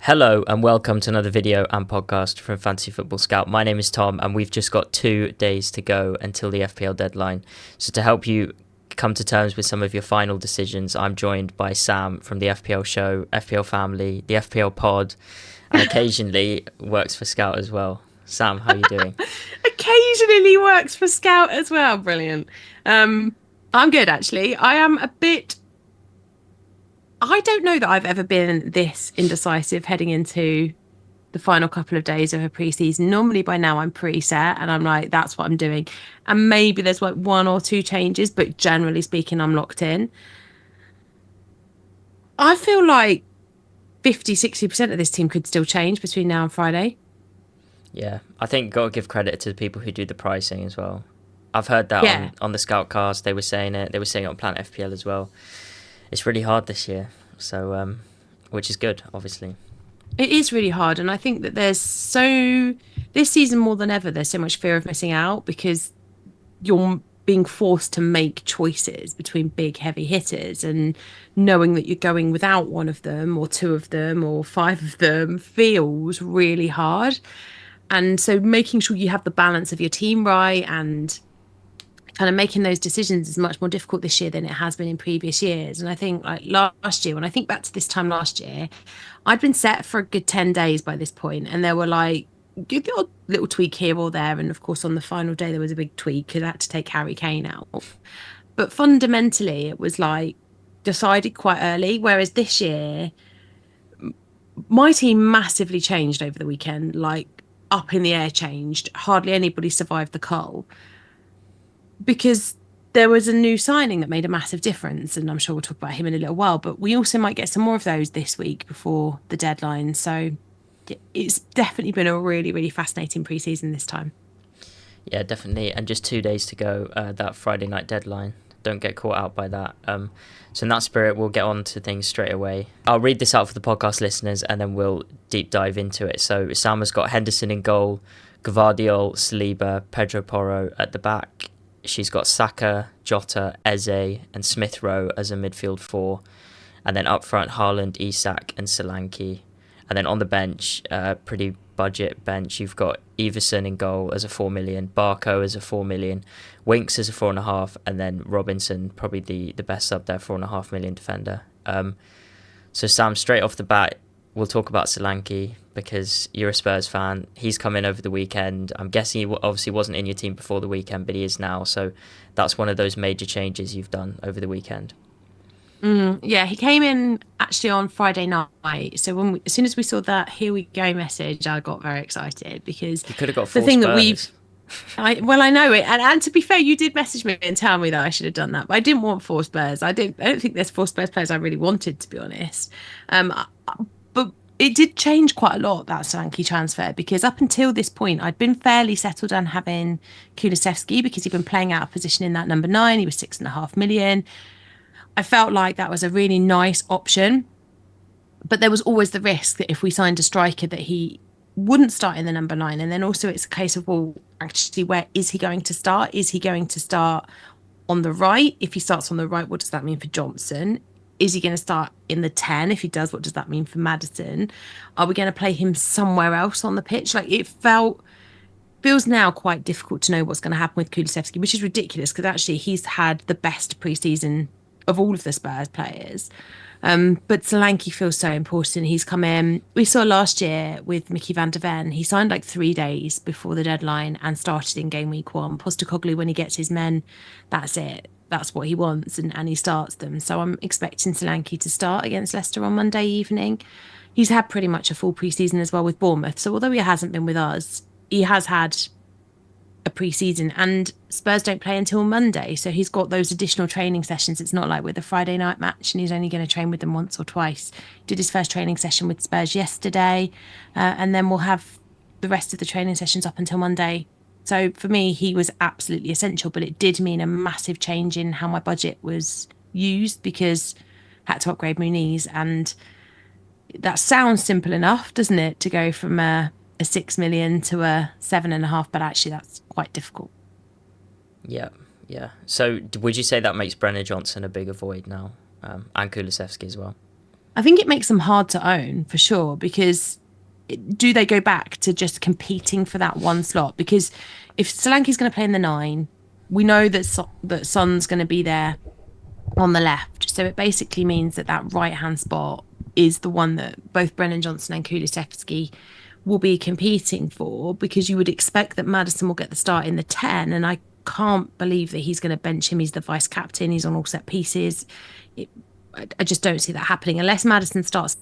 Hello and welcome to another video and podcast from Fantasy Football Scout. My name is Tom and we've just got 2 days to go until the FPL deadline. So to help you come to terms with some of your final decisions, I'm joined by Sam from the FPL show, FPL family, the FPL pod, and occasionally works for Scout as well. Sam, how are you doing? Occasionally works for Scout as well. Brilliant. I'm good, actually. I don't know that I've ever been this indecisive heading into the final couple of days of a pre-season. Normally by now I'm preset and I'm like, that's what I'm doing. And maybe there's like one or two changes, but generally speaking, I'm locked in. I feel like 50-60% of this team could still change between now and Friday. Yeah, I think got to give credit to the people who do the pricing as well. I've heard that Yeah, on the Scoutcast. They were saying it. They were saying it on Planet FPL as well. It's really hard this year, so which is good, obviously. it is really hard. And I think that this season more than ever, there's so much fear of missing out because you're being forced to make choices between big heavy hitters, and knowing that you're going without one of them or two of them or five of them feels really hard. And so making sure you have the balance of your team right and kind of making those decisions is much more difficult this year than it has been in previous years. And I think like last year, when I think back to this time last year, I'd been set for a good 10 days by this point, and there were like the odd little tweak here or there. And of course, on the final day, there was a big tweak because I had to take Harry Kane out. But fundamentally, it was like decided quite early. Whereas this year, my team massively changed over the weekend, like up in the air changed. Hardly anybody survived the cull because there was a new signing that made a massive difference. And I'm sure we'll talk about him in a little while, but we also might get some more of those this week before the deadline. So it's definitely been a really, really fascinating preseason this time. Yeah, definitely. And just 2 days to go, that Friday night deadline. Don't get caught out by that. So in that spirit, we'll get on to things straight away. I'll read this out for the podcast listeners and then we'll deep dive into it. So Sam has got Henderson in goal, Gvardiol, Saliba, Pedro Porro at the back. She's got Saka, Jota, Eze and Smith Rowe as a midfield four. And then up front, Haaland, Isak and Solanke. And then on the bench, pretty budget bench, you've got Everson in goal as a 4 million, Barco as a 4 million, Winks as a 4.5, and then Robinson, probably the best sub there, 4.5 million defender. So Sam, straight off the bat, we'll talk about Solanke because you're a Spurs fan. He's come in over the weekend. I'm guessing he obviously wasn't in your team before the weekend, but he is now. So that's one of those major changes you've done over the weekend. Yeah, he came in actually on Friday night. So as soon as we saw that "here we go" message, I got very excited because He could have got the four thing that we've Spurs. I know it, and to be fair, you did message me and tell me that I should have done that, but I didn't want four Spurs. I don't think there's four Spurs players I really wanted, to be honest. But it did change quite a lot, that Solanke transfer, because up until this point, I'd been fairly settled on having Kulusevski because he'd been playing out of position in that number nine. He was 6.5 million. I felt like that was a really nice option, but there was always the risk that if we signed a striker that he wouldn't start in the number nine. And then also it's a case of, well, actually, where is he going to start? Is he going to start on the right? If he starts on the right, what does that mean for Johnson? Is he going to start in the 10? If he does, what does that mean for Maddison? Are we going to play him somewhere else on the pitch? Like feels now quite difficult to know what's going to happen with Kulusevski, which is ridiculous because actually he's had the best preseason of all of the Spurs players. But Solanke feels so important. He's come in. We saw last year with Mickey van der Ven, he signed like 3 days before the deadline and started in game week one. Postecoglou, when he gets his men, that's it. That's what he wants, and he starts them. So I'm expecting Solanke to start against Leicester on Monday evening. He's had pretty much a full preseason as well with Bournemouth. So although he hasn't been with us, he has had a pre-season, and Spurs don't play until Monday, so he's got those additional training sessions. It's not like with a Friday night match and he's only going to train with them once or twice. He did his first training session with Spurs yesterday, and then we'll have the rest of the training sessions up until Monday. So for me, he was absolutely essential, but it did mean a massive change in how my budget was used because I had to upgrade Muniz, and that sounds simple enough, doesn't it, to go from a 6 million to a 7.5, but actually that's quite difficult. Yeah, yeah. So would you say that makes Brenner Johnson a bigger void now, and Kulusevski as well? I think it makes them hard to own for sure, because do they go back to just competing for that one slot? Because if Solanke's going to play in the nine, we know that that Son's going to be there on the left. So it basically means that that right hand spot is the one that both Brennan Johnson and Kulusevski will be competing for, because you would expect that Maddison will get the start in the 10. And I can't believe that he's going to bench him. He's the vice captain. He's on all set pieces. I just don't see that happening unless Maddison starts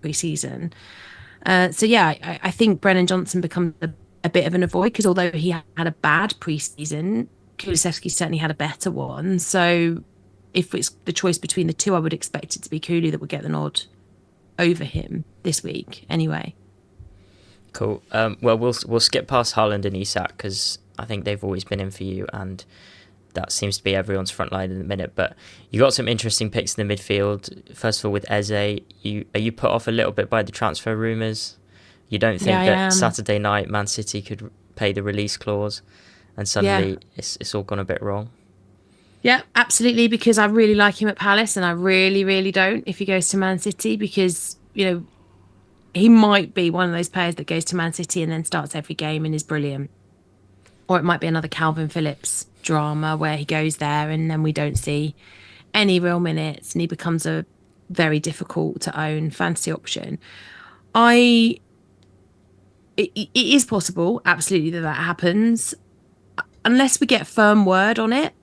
pre-season. So yeah, I think Brennan Johnson becomes a bit of an avoid, because although he had a bad pre-season, Kulusevski certainly had a better one. So if it's the choice between the two, I would expect it to be Kulu that would get the nod over him this week anyway. Cool. Well, we'll skip past Haaland and Isak because I think they've always been in for you, and that seems to be everyone's front line in the minute. But you got some interesting picks in the midfield. First of all, with Eze, are you put off a little bit by the transfer rumours? You don't think that Saturday night Man City could pay the release clause, and suddenly it's all gone a bit wrong? Yeah, absolutely. Because I really like him at Palace, and I really, really don't if he goes to Man City, because he might be one of those players that goes to Man City and then starts every game and is brilliant. Or it might be another Calvin Phillips drama where he goes there and then we don't see any real minutes and he becomes a very difficult to own fantasy option. It is possible, absolutely, that happens. Unless we get firm word on it,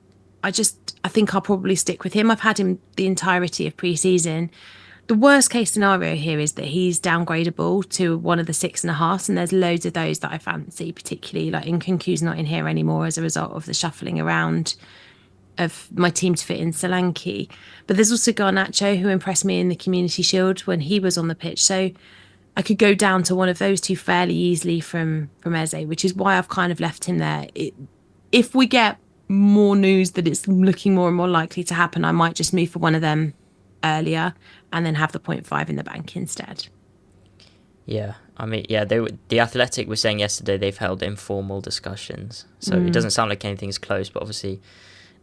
I think I'll probably stick with him. I've had him the entirety of pre-season. The worst case scenario here is that he's downgradable to one of the 6.5s, and there's loads of those that I fancy, particularly like Nkunku's not in here anymore as a result of the shuffling around of my team to fit in Solanke. But there's also Garnacho, who impressed me in the Community Shield when he was on the pitch. So I could go down to one of those two fairly easily from Eze, which is why I've kind of left him there. If we get more news that it's looking more and more likely to happen, I might just move for one of them earlier and then have the 0.5 in the bank instead. Yeah, I mean, the Athletic was saying yesterday they've held informal discussions, so it doesn't sound like anything's close, but obviously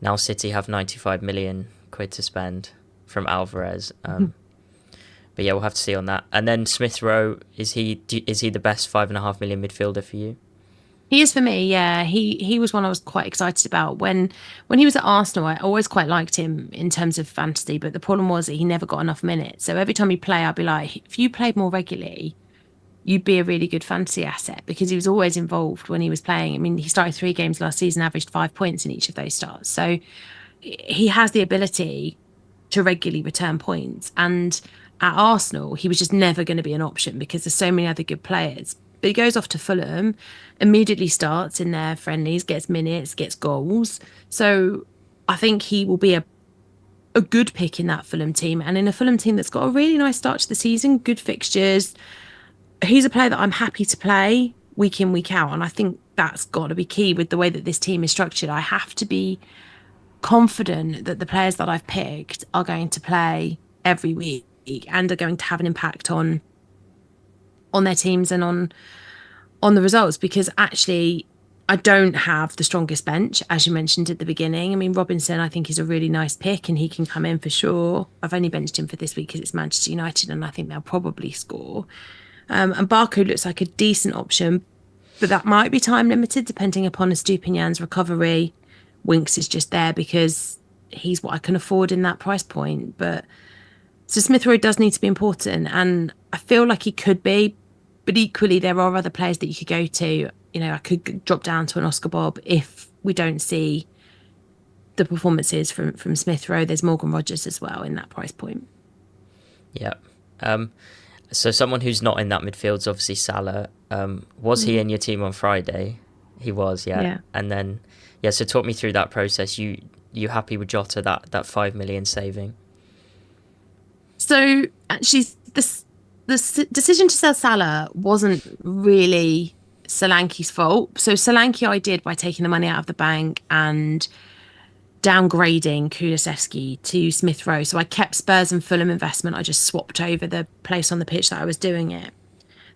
now City have 95 million quid to spend from Alvarez. But yeah, we'll have to see on that. And then Smith Rowe, is he the best 5.5 million midfielder for you? He is for me, yeah. He was one I was quite excited about. When he was at Arsenal, I always quite liked him in terms of fantasy, but the problem was that he never got enough minutes. So every time he played, I'd be like, if you played more regularly, you'd be a really good fantasy asset, because he was always involved when he was playing. I mean, he started 3 games last season, averaged 5 points in each of those starts. So he has the ability to regularly return points. And at Arsenal, he was just never going to be an option because there's so many other good players. But he goes off to Fulham, immediately starts in their friendlies, gets minutes, gets goals. So I think he will be a good pick in that Fulham team, and in a Fulham team that's got a really nice start to the season, good fixtures. He's a player that I'm happy to play week in, week out. And I think that's got to be key with the way that this team is structured. I have to be confident that the players that I've picked are going to play every week and are going to have an impact on their teams and on the results, because actually I don't have the strongest bench, as you mentioned at the beginning. I mean, Robinson, I think, is a really nice pick and he can come in for sure. I've only benched him for this week because it's Manchester United and I think they'll probably score. And Barco looks like a decent option, but that might be time limited depending upon Estupinian's recovery. Winks is just there because he's what I can afford in that price point. But so Smith Rowe does need to be important, and I feel like he could be, but equally there are other players that you could go to. I could drop down to an Oscar Bob if we don't see the performances from Smith Rowe. There's Morgan Rogers as well in that price point. Yeah. So someone who's not in that midfield is obviously Salah. Was he in your team on Friday? He was, yeah. And then, so talk me through that process. You happy with Jota, that 5 million saving? So actually, the decision to sell Salah wasn't really Solanke's fault. So Solanke I did by taking the money out of the bank and downgrading Kulusevski to Smith Rowe. So I kept Spurs and Fulham investment. I just swapped over the place on the pitch that I was doing it.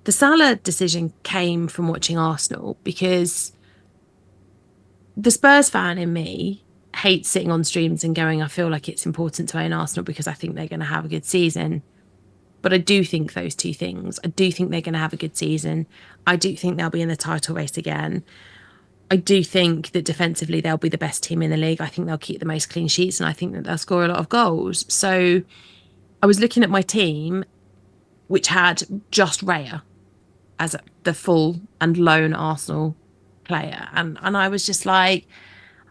The Salah decision came from watching Arsenal, because the Spurs fan in me hate sitting on streams and going, I feel like it's important to own Arsenal because I think they're going to have a good season. But I do think those two things. I do think they're going to have a good season. I do think they'll be in the title race again. I do think that defensively they'll be the best team in the league. I think they'll keep the most clean sheets, and I think that they'll score a lot of goals. So I was looking at my team, which had just Raya as the full and lone Arsenal player. And I was just like,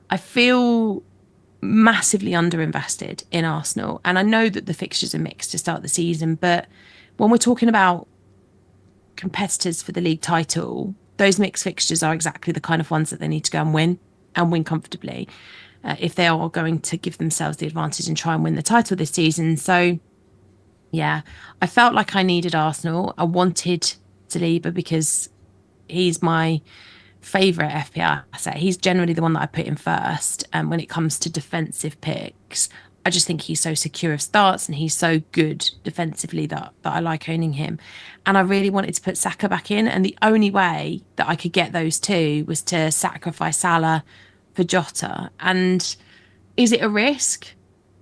I feel massively underinvested in Arsenal. And I know that the fixtures are mixed to start the season, but when we're talking about competitors for the league title, those mixed fixtures are exactly the kind of ones that they need to go and win comfortably if they are going to give themselves the advantage and try and win the title this season. So, yeah, I felt like I needed Arsenal. I wanted Saliba because he's my favourite FPL asset. He's generally the one that I put in first. And when it comes to defensive picks, I just think he's so secure of starts and he's so good defensively that I like owning him. And I really wanted to put Saka back in. And the only way that I could get those two was to sacrifice Salah for Jota. And is it a risk?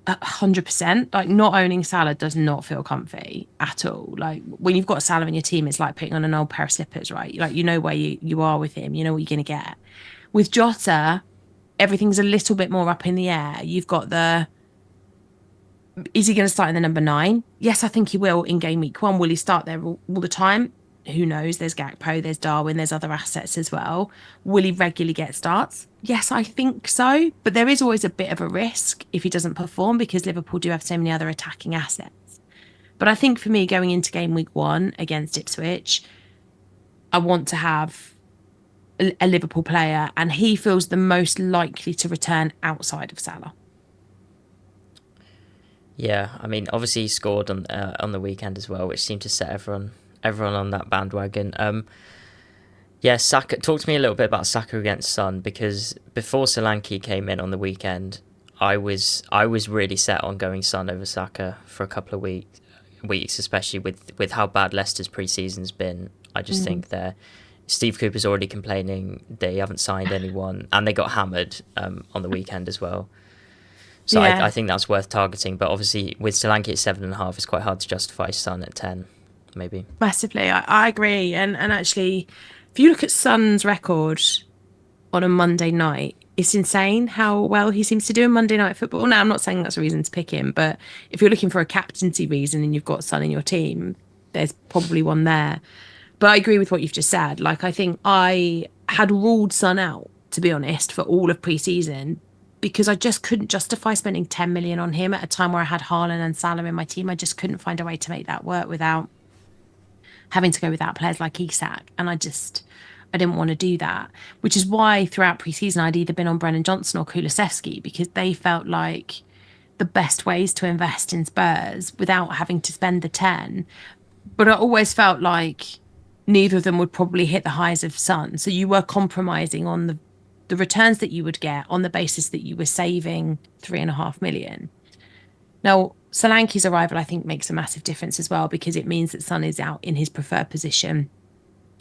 100%. Like, not owning Salah does not feel comfy at all. Like, when you've got Salah in your team, it's like putting on an old pair of slippers, right? Like, you know where you are with him, you know what you're going to get. With Jota, everything's a little bit more up in the air. You've got is he going to start in the number 9? Yes, I think he will in game week 1. Will he start there all the time? Who knows? There's Gakpo, there's Darwin, there's other assets as well. Will he regularly get starts? Yes, I think so. But there is always a bit of a risk if he doesn't perform because Liverpool do have so many other attacking assets. But I think for me, going into game week 1 against Ipswich, I want to have a Liverpool player, and he feels the most likely to return outside of Salah. Yeah, I mean, obviously he scored on the weekend as well, which seemed to set everyone on that bandwagon. Yeah, Saka. Talk to me a little bit about Saka against Son, because before Solanke came in on the weekend, I was really set on going Son over Saka for a couple of weeks, especially with how bad Leicester's pre-season's been. I just think Steve Cooper's already complaining they haven't signed anyone, and they got hammered on the weekend as well. So yeah. I think that's worth targeting, but obviously with Solanke at 7.5, it's quite hard to justify Son at 10, maybe. Massively, I agree. And actually, if you look at Son's record on a Monday night, it's insane how well he seems to do in Monday Night Football. Now, I'm not saying that's a reason to pick him, but if you're looking for a captaincy reason and you've got Son in your team, there's probably one there. But I agree with what you've just said. Like, I think I had ruled Son out, to be honest, for all of pre-season, because I just couldn't justify spending 10 million on him at a time where I had Haaland and Salah in my team. I just couldn't find a way to make that work without having to go without players like Isak. And I didn't want to do that, which is why throughout pre-season I'd either been on Brennan Johnson or Kulusevski, because they felt like the best ways to invest in Spurs without having to spend the 10. But I always felt like neither of them would probably hit the highs of Son. So you were compromising on the returns that you would get on the basis that you were saving 3.5 million. Now, Solanke's arrival, I think, makes a massive difference as well, because it means that Son is out in his preferred position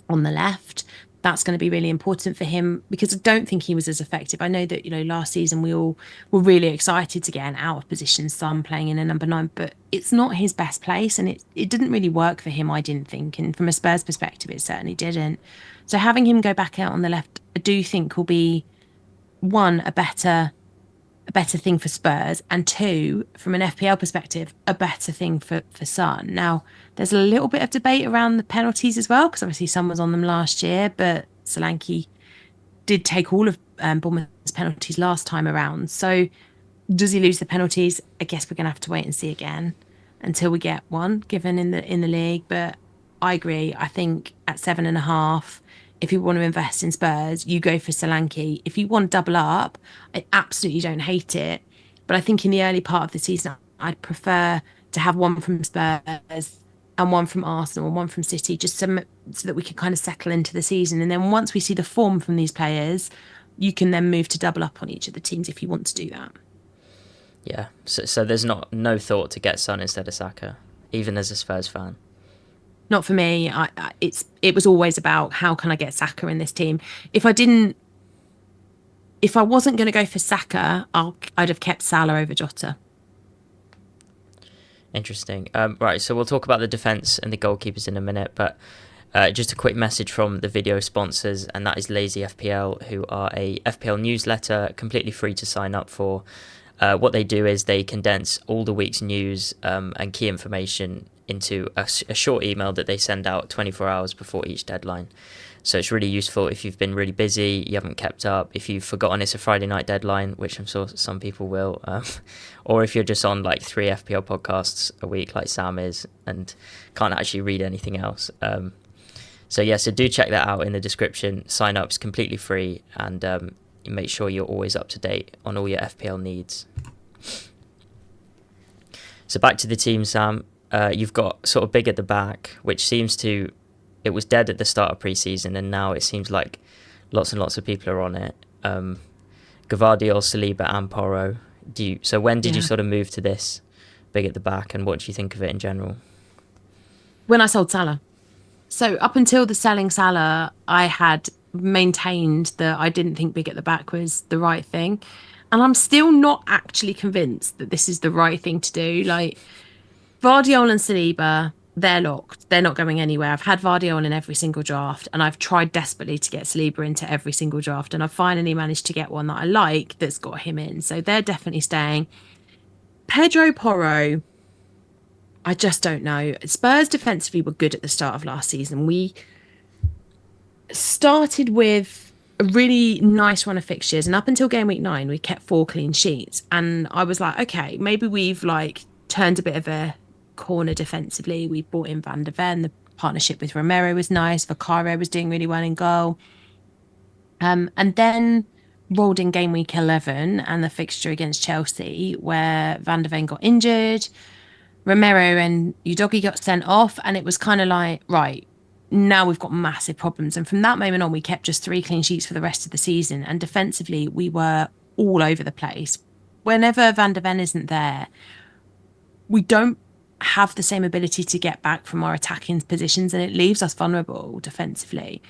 on the left. That's going to be really important for him, because I don't think he was as effective. I know that, last season we all were really excited to get an out of position Son playing in a number 9, but it's not his best place, and it didn't really work for him, I didn't think. And from a Spurs perspective, it certainly didn't. So having him go back out on the left, I do think will be, one, a better thing for Spurs, and two, from an FPL perspective, a better thing for Son. Now, there's a little bit of debate around the penalties as well, because obviously Son was on them last year, but Solanke did take all of Bournemouth's penalties last time around. So does he lose the penalties? I guess we're going to have to wait and see again until we get one given in the league. But I agree. I think at 7.5, if you want to invest in Spurs, you go for Solanke. If you want to double up, I absolutely don't hate it. But I think in the early part of the season, I'd prefer to have one from Spurs and one from Arsenal and one from City, just so that we can kind of settle into the season. And then once we see the form from these players, you can then move to double up on each of the teams if you want to do that. Yeah, so there's no thought to get Son instead of Saka, even as a Spurs fan? Not for me. It was always about how can I get Saka in this team. If I didn't if I wasn't going to go for Saka, I'd have kept Salah over Jota. Interesting. Right, so we'll talk about the defence and the goalkeepers in a minute, but just a quick message from the video sponsors, and that is LAZYFPL, who are a FPL newsletter completely free to sign up for. What they do is they condense all the week's news and key information into a short email that they send out 24 hours before each deadline. So it's really useful if you've been really busy, you haven't kept up, if you've forgotten it's a Friday night deadline, which I'm sure some people will, or if you're just on like 3 FPL podcasts a week like Sam is and can't actually read anything else. So do check that out in the description. Sign up's completely free, and make sure you're always up to date on all your FPL needs. So back to the team, Sam. You've got sort of big at the back, which seems to... It was dead at the start of pre-season, and now it seems like lots and lots of people are on it. Gvardiol, Saliba and Porro. So when did you sort of move to this big at the back, and what do you think of it in general? When I sold Salah. So up until the selling Salah, I had maintained that I didn't think big at the back was the right thing. And I'm still not actually convinced that this is the right thing to do. Like, Gvardiol and Saliba, they're locked. They're not going anywhere. I've had Gvardiol in every single draft, and I've tried desperately to get Saliba into every single draft, and I've finally managed to get one that I like that's got him in. So they're definitely staying. Pedro Porro, I just don't know. Spurs defensively were good at the start of last season. We started with a really nice run of fixtures, and up until game week 9 we kept 4 clean sheets, and I was like, okay, maybe we've like turned a bit of a corner defensively. We brought in Van der Ven. The partnership with Romero was nice. Vicario was doing really well in goal, and then rolled in game week 11 and the fixture against Chelsea where Van der Ven got injured, Romero and Udogie got sent off, and it was kind of like, right, now we've got massive problems. And from that moment on, we kept just 3 clean sheets for the rest of the season. And defensively, we were all over the place. Whenever Van der Ven isn't there, we don't have the same ability to get back from our attacking positions, and it leaves us vulnerable defensively.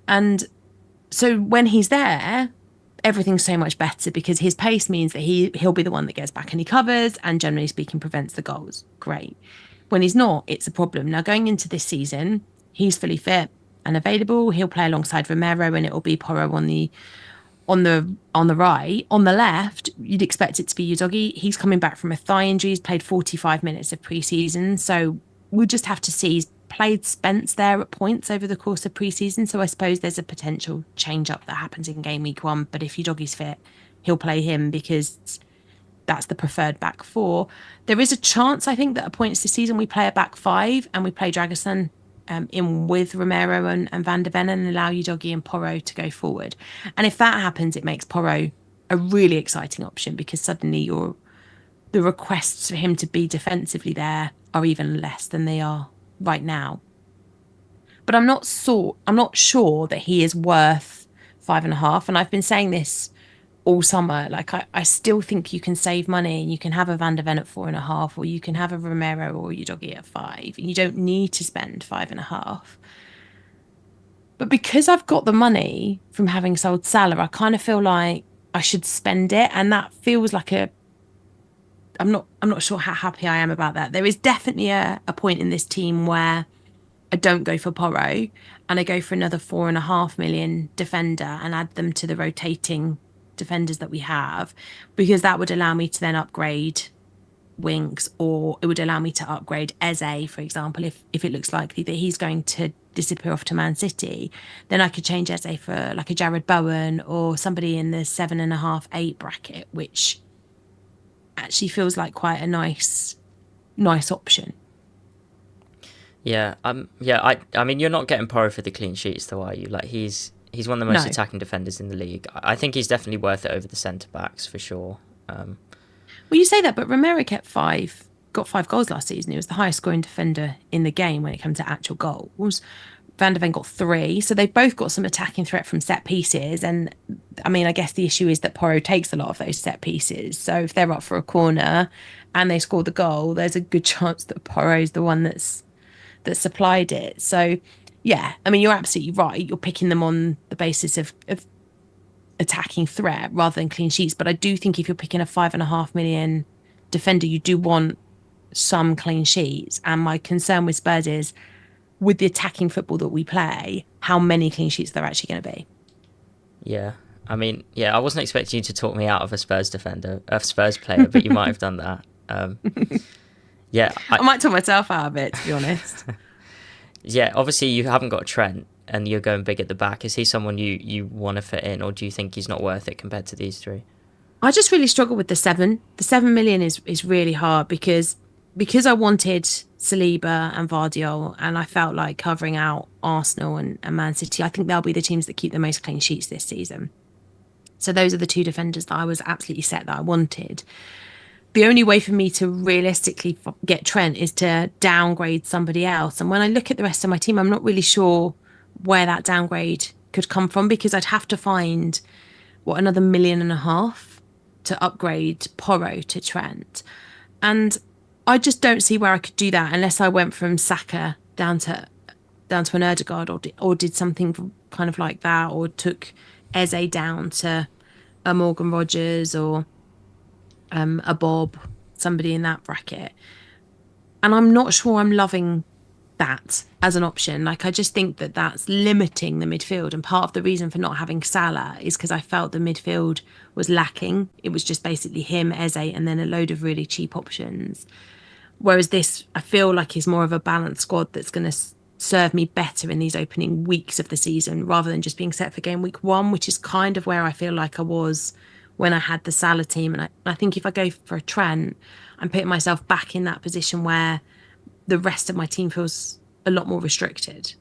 And so when he's there, everything's so much better because his pace means that he'll be the one that gets back and he covers and generally speaking prevents the goals. Great. When he's not, it's a problem. Now going into this season, he's fully fit and available. He'll play alongside Romero, and it'll be Porro on the right. On the left, you'd expect it to be Udogie. He's coming back from a thigh injury. He's played 45 minutes of pre-season, so we'll just have to see. He's played Spence there at points over the course of pre-season, so I suppose there's a potential change up that happens in game week 1. But if Udogie's fit, he'll play him because that's the preferred back 4. There is a chance, I think, that at points this season we play a back 5 and we play Dragoson in with Romero and Van der Ven and allow Udogie and Porro to go forward. And if that happens, it makes Porro a really exciting option because suddenly the requests for him to be defensively there are even less than they are right now. But I'm not sure that he is worth 5.5. And I've been saying this all summer. Like, I still think you can save money and you can have a Van der Ven at 4.5, or you can have a Romero or Udogie at 5, and you don't need to spend 5.5. But because I've got the money from having sold Salah, I kind of feel like I should spend it, and that feels like I'm not sure how happy I am about that. There is definitely a point in this team where I don't go for Porro and I go for another 4.5 million defender and add them to the rotating defenders that we have, because that would allow me to then upgrade wings, or it would allow me to upgrade Eze, for example. If it looks likely that he's going to disappear off to Man City, then I could change Eze for like a Jared Bowen or somebody in the 7.5, 8 bracket, which actually feels like quite a nice option. I mean, you're not getting Porro for the clean sheets, though, are you? Like, he's one of the most attacking defenders in the league. I think he's definitely worth it over the centre backs for sure. Well, you say that, but Romero got 5 goals last season. He was the highest scoring defender in the game when it comes to actual goals. Van der Ven got 3, so they've both got some attacking threat from set pieces. And I mean, I guess the issue is that Porro takes a lot of those set pieces. So if they're up for a corner and they score the goal, there's a good chance that Porro's the one that supplied it. So yeah, I mean, you're absolutely right. You're picking them on the basis of attacking threat rather than clean sheets. But I do think if you're picking a 5.5 million defender, you do want some clean sheets. And my concern with Spurs is, with the attacking football that we play, how many clean sheets there are actually going to be. Yeah. I mean, yeah, I wasn't expecting you to talk me out of a Spurs player, but you might have done that. Yeah, I might talk myself out of it, to be honest. yeah. Obviously, you haven't got Trent, and you're going big at the back. Is he someone you want to fit in, or do you think he's not worth it compared to these three? I just really struggle with the 7. The 7 million is really hard because I wanted Saliba and Vardiol, and I felt like covering out Arsenal and Man City. I think they'll be the teams that keep the most clean sheets this season. So those are the two defenders that I was absolutely set that I wanted. The only way for me to realistically get Trent is to downgrade somebody else. And when I look at the rest of my team, I'm not really sure where that downgrade could come from, because I'd have to find another 1.5 million to upgrade Porro to Trent. And I just don't see where I could do that unless I went from Saka down to an Erdegaard, or did something kind of like that, or took Eze down to a Morgan Rogers, or a Bob, somebody in that bracket. And I'm not sure I'm loving that as an option. Like, I just think that that's limiting the midfield. And part of the reason for not having Salah is because I felt the midfield was lacking. It was just basically him, Eze, and then a load of really cheap options. Whereas this, I feel like, is more of a balanced squad that's going to serve me better in these opening weeks of the season, rather than just being set for game week 1, which is kind of where I feel like I was when I had the Salah team. And I think if I go for a Trent, I'm putting myself back in that position where the rest of my team feels a lot more restricted.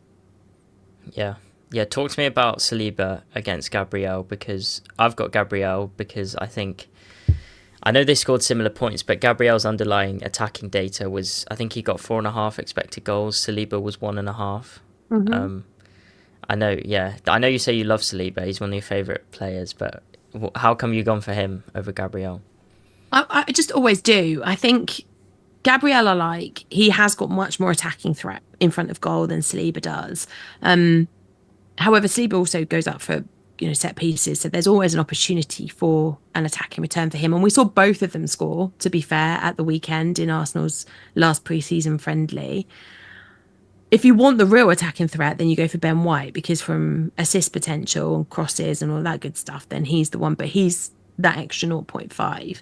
Yeah. Yeah, talk to me about Saliba against Gabriel, because I've got Gabriel because I know they scored similar points, but Gabriel's underlying attacking data was, I think he got 4.5 expected goals. Saliba was 1.5. Mm-hmm. I know, yeah. I know you say you love Saliba. He's one of your favourite players, but how come you gone for him over Gabriel? I just always do. I think Gabriel, he has got much more attacking threat in front of goal than Saliba does. However, Saliba also goes up for set pieces, so there's always an opportunity for an attacking return for him. And we saw both of them score, to be fair, at the weekend in Arsenal's last pre-season friendly. If you want the real attacking threat, then you go for Ben White, because from assist potential and crosses and all that good stuff, then he's the one. But he's that extra zero point 0.5.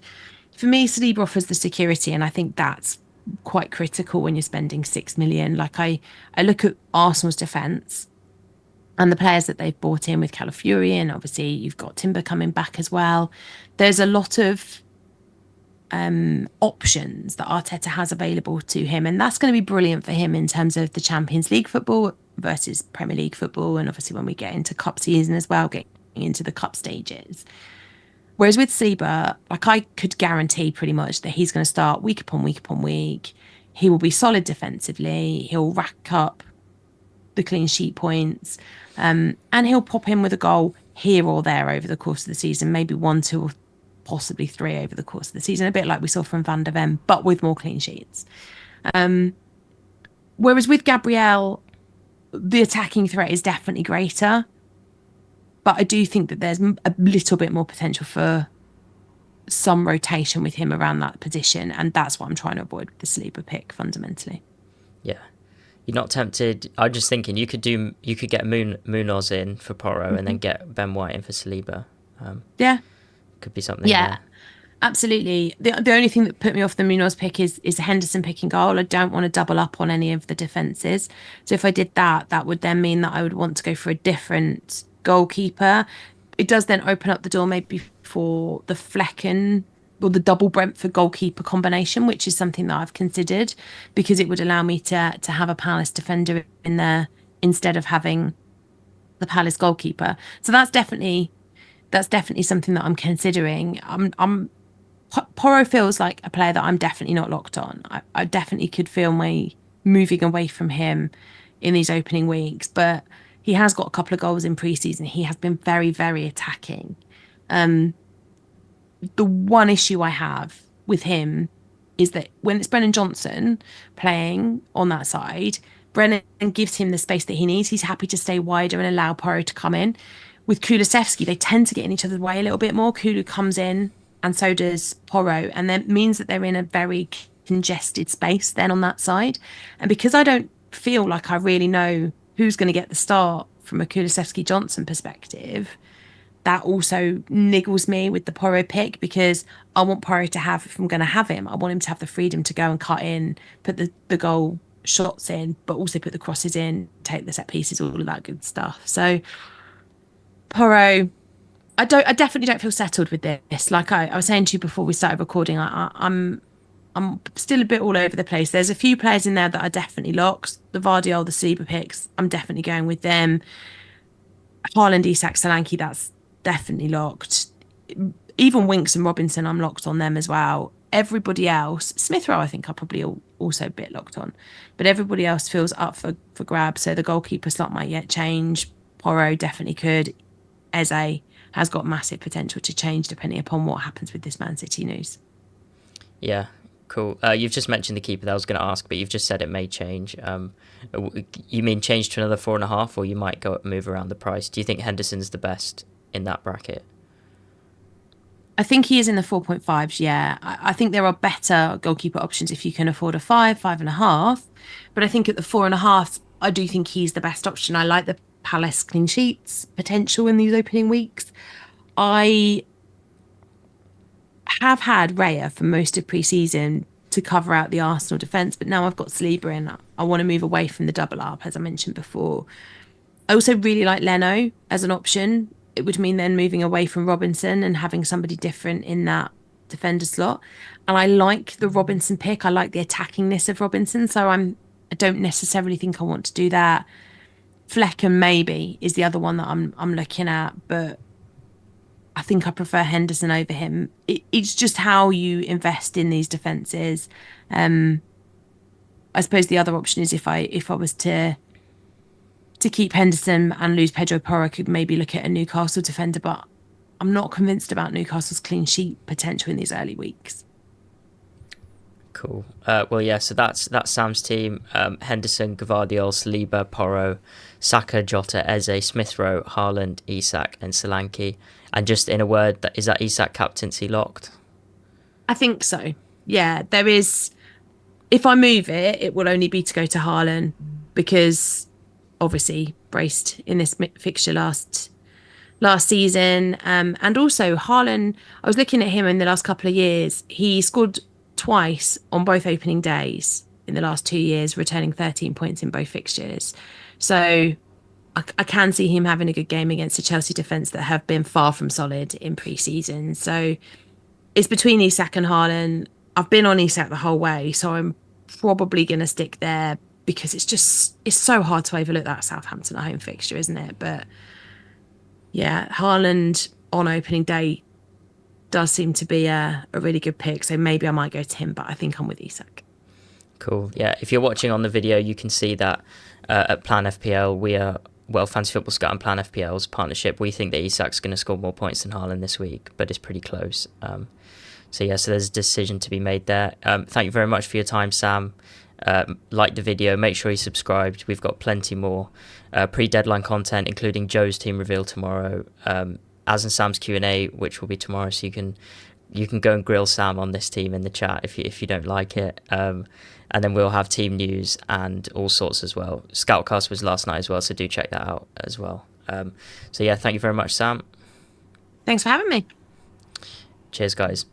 For me, Saliba offers the security, and I think that's quite critical when you're spending 6 million. Like, I look at Arsenal's defence and the players that they've brought in with Calafiori, and obviously you've got Timber coming back as well. There's a lot of options that Arteta has available to him, and that's going to be brilliant for him in terms of the Champions League football versus Premier League football, and obviously when we get into cup season as well, getting into the cup stages. Whereas with Saliba, like, I could guarantee pretty much that he's going to start week upon week upon week. He will be solid defensively. He'll rack up the clean sheet points, and he'll pop in with a goal here or there over the course of the season, maybe 1, 2, or possibly 3 over the course of the season, a bit like we saw from Van der Ven, but with more clean sheets. Whereas with Gabriel, the attacking threat is definitely greater, but I do think that there's a little bit more potential for some rotation with him around that position, and that's what I'm trying to avoid with the Saliba pick fundamentally. Yeah. You're not tempted? I'm just thinking you could get Munoz in for Porro, and then get Ben White in for Saliba. Yeah. Could be something. Yeah. There. Absolutely. The only thing that put me off the Munoz pick is Henderson picking goal. I don't want to double up on any of the defences. So if I did that, that would then mean that I would want to go for a different goalkeeper. It does then open up the door maybe for the Flecken or the double Brentford goalkeeper combination, which is something that I've considered, because it would allow me to have a Palace defender in there instead of having the Palace goalkeeper. So that's definitely something that I'm considering. Porro feels like a player that I'm definitely not locked on. I definitely could feel my moving away from him in these opening weeks, but he has got a couple of goals in pre-season. He has been very, very attacking. The one issue I have with him is that when it's Brennan Johnson playing on that side, Brennan gives him the space that he needs. He's happy to stay wider and allow Porro to come in. with Kulusevski, they tend to get in each other's way a little bit more. Kulu comes in and so does Porro, and that means that they're in a very congested space then on that side. And because I don't feel like I really know who's going to get the start from a Kulusevski Johnson perspective, that also niggles me with the Porro pick, because I want Porro to have, if I'm going to have him, I want him to have the freedom to go and cut in, put the goal shots in, but also put the crosses in, take the set pieces, all of that good stuff. So Porro, I definitely don't feel settled with this. Like I was saying to you before we started recording, I'm still a bit all over the place. There's a few players in there that are definitely locked. The Vardiol, the Saliba picks, I'm definitely going with them. Haaland, Isak, Solanke, that's definitely locked. Even Winks and Robinson, I'm locked on them as well. Everybody else, Smith Rowe, I think I'm probably also a bit locked on, but everybody else feels up for grabs. So the goalkeeper slot might yet change. Porro definitely could. Eze has got massive potential to change depending upon what happens with this Man City news. Yeah, cool. You've just mentioned the keeper that I was going to ask, but you've just said it may change. You mean change to another 4.5, or you might move around the price? Do you think Henderson's the best in that bracket? I think he is in the 4.5s, yeah. I think there are better goalkeeper options if you can afford a 5.5. But I think at the 4.5, I do think he's the best option. I like the Palace clean sheets potential in these opening weeks. I have had Raya for most of pre-season to cover out the Arsenal defence, but now I've got Saliba in. I want to move away from the double up, as I mentioned before. I also really like Leno as an option. It would mean then moving away from Robinson and having somebody different in that defender slot. And I like the Robinson pick. I like the attackingness of Robinson. So I don't necessarily think I want to do that. Flecken maybe is the other one that I'm looking at, but I think I prefer Henderson over him. It's just how you invest in these defences. I suppose the other option is if I was to keep Henderson and lose Pedro Porro, I could maybe look at a Newcastle defender, but I'm not convinced about Newcastle's clean sheet potential in these early weeks. Cool. Well, yeah, so that's Sam's team. Henderson, Gvardiol, Saliba, Porro, Saka, Jota, Eze, Smith Rowe, Haaland, Isak and Solanke. And just in a word, is that Isak captaincy locked? I think so. Yeah, there is. If I move it, it will only be to go to Haaland, because obviously braced in this fixture last season. And also Haaland, I was looking at him in the last couple of years. He scored twice on both opening days in the last 2 years, returning 13 points in both fixtures. So I can see him having a good game against the Chelsea defence that have been far from solid in pre-season. So it's between Isak and Haaland. I've been on Isak the whole way, so I'm probably going to stick there, because it's so hard to overlook that Southampton at home fixture, isn't it? But yeah, Haaland on opening day does seem to be a really good pick. So maybe I might go to him, but I think I'm with Isak. Cool. Yeah, if you're watching on the video, you can see that at Plan FPL, we are, well, Fantasy Football Scout and Plan FPL's partnership, we think that Isak's going to score more points than Haaland this week, but it's pretty close. So there's a decision to be made there. Thank you very much for your time, Sam. Like the video, make sure you subscribed. We've got plenty more pre-deadline content, including Joe's team reveal tomorrow, as and Sam's Q&A, which will be tomorrow, so you can go and grill Sam on this team in the chat if you don't like it. And then we'll have team news and all sorts as well. Scoutcast was last night as well, so do check that out as well. Thank you very much, Sam. Thanks for having me. Cheers, guys.